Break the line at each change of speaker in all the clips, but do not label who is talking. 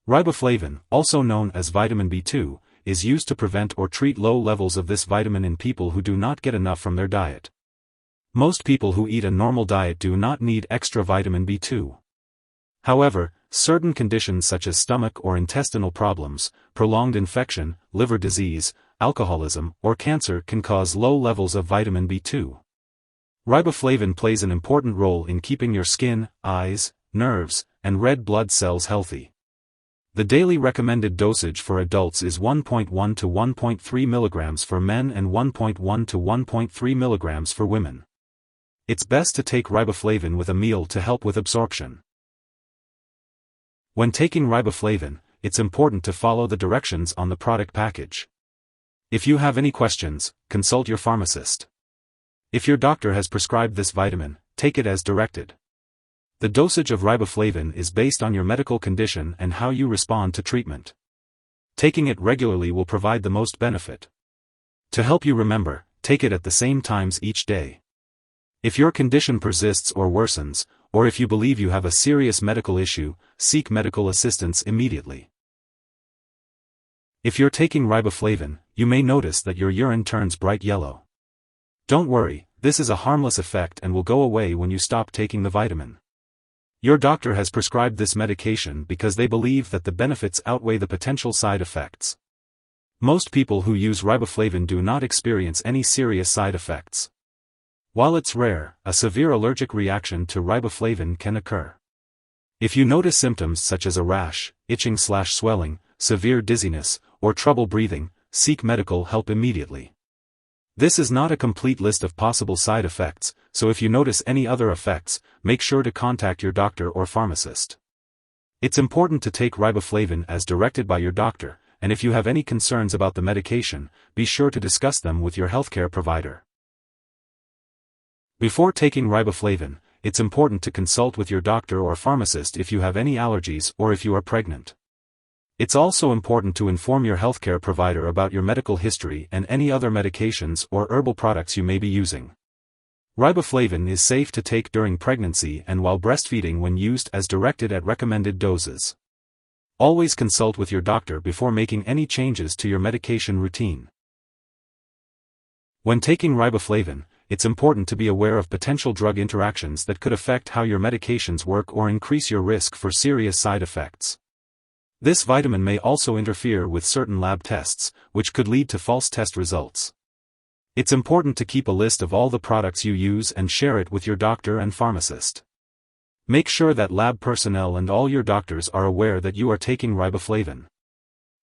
Riboflavin, also known as vitamin B2, is used to prevent or treat low levels of this vitamin in people who do not get enough from their diet. Most people who eat a normal diet do not need extra vitamin B2. However, certain conditions such as stomach or intestinal problems, prolonged infection, liver disease, alcoholism, or cancer can cause low levels of vitamin B2. Riboflavin plays an important role in keeping your skin, eyes, nerves, and red blood cells healthy. The daily recommended dosage for adults is 1.1 to 1.3 milligrams for men and 1.1 to 1.3 milligrams for women. It's best to take riboflavin with a meal to help with absorption. When taking riboflavin, it's important to follow the directions on the product package. If you have any questions, consult your pharmacist. If your doctor has prescribed this vitamin, take it as directed. The dosage of riboflavin is based on your medical condition and how you respond to treatment. Taking it regularly will provide the most benefit. To help you remember, take it at the same times each day. If your condition persists or worsens, or if you believe you have a serious medical issue, seek medical assistance immediately. If you're taking riboflavin, you may notice that your urine turns bright yellow. Don't worry, this is a harmless effect and will go away when you stop taking the vitamin. Your doctor has prescribed this medication because they believe that the benefits outweigh the potential side effects. Most people who use riboflavin do not experience any serious side effects. While it's rare, a severe allergic reaction to riboflavin can occur. If you notice symptoms such as a rash, itching/swelling, severe dizziness, or trouble breathing, seek medical help immediately. This is not a complete list of possible side effects, so if you notice any other effects, make sure to contact your doctor or pharmacist. It's important to take riboflavin as directed by your doctor, and if you have any concerns about the medication, be sure to discuss them with your healthcare provider. Before taking riboflavin, it's important to consult with your doctor or pharmacist if you have any allergies or if you are pregnant. It's also important to inform your healthcare provider about your medical history and any other medications or herbal products you may be using. Riboflavin is safe to take during pregnancy and while breastfeeding when used as directed at recommended doses. Always consult with your doctor before making any changes to your medication routine. When taking riboflavin, it's important to be aware of potential drug interactions that could affect how your medications work or increase your risk for serious side effects. This vitamin may also interfere with certain lab tests, which could lead to false test results. It's important to keep a list of all the products you use and share it with your doctor and pharmacist. Make sure that lab personnel and all your doctors are aware that you are taking riboflavin.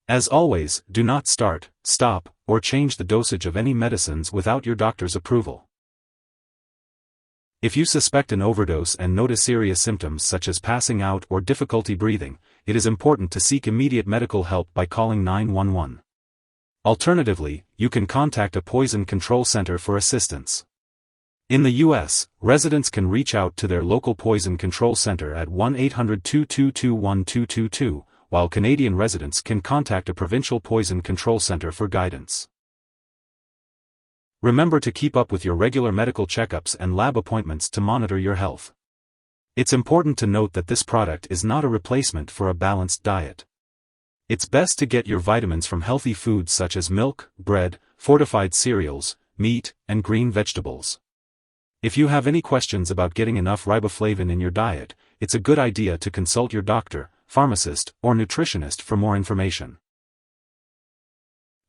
As always, do not start, stop, or change the dosage of any medicines without your doctor's approval. If you suspect an overdose and notice serious symptoms such as passing out or difficulty breathing, it is important to seek immediate medical help by calling 911. Alternatively, you can contact a poison control center for assistance. In the U.S., residents can reach out to their local poison control center at 1-800-222-1222, while Canadian residents can contact a provincial poison control center for guidance. Remember to keep up with your regular medical checkups and lab appointments to monitor your health. It's important to note that this product is not a replacement for a balanced diet. It's best to get your vitamins from healthy foods such as milk, bread, fortified cereals, meat, and green vegetables. If you have any questions about getting enough riboflavin in your diet, it's a good idea to consult your doctor, pharmacist, or nutritionist for more information.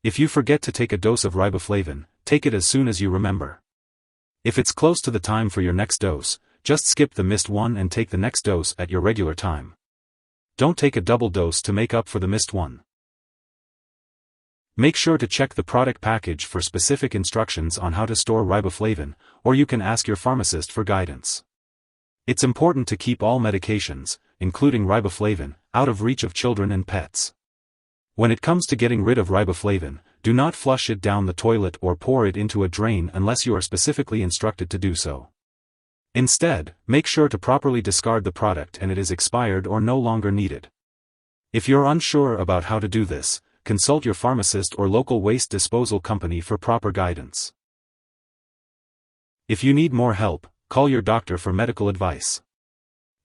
If you forget to take a dose of riboflavin, take it as soon as you remember. If it's close to the time for your next dose, just skip the missed one and take the next dose at your regular time. Don't take a double dose to make up for the missed one. Make sure to check the product package for specific instructions on how to store riboflavin, or you can ask your pharmacist for guidance. It's important to keep all medications, including riboflavin, out of reach of children and pets. When it comes to getting rid of riboflavin, do not flush it down the toilet or pour it into a drain unless you are specifically instructed to do so. Instead, make sure to properly discard the product and it is expired or no longer needed. If you're unsure about how to do this, consult your pharmacist or local waste disposal company for proper guidance. If you need more help, call your doctor for medical advice.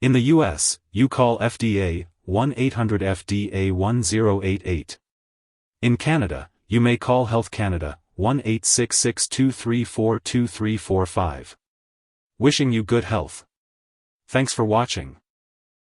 In the US, you call FDA 1-800-FDA-1088. In Canada, you may call Health Canada, 1-866-234-2345. Wishing you good health. Thanks for watching.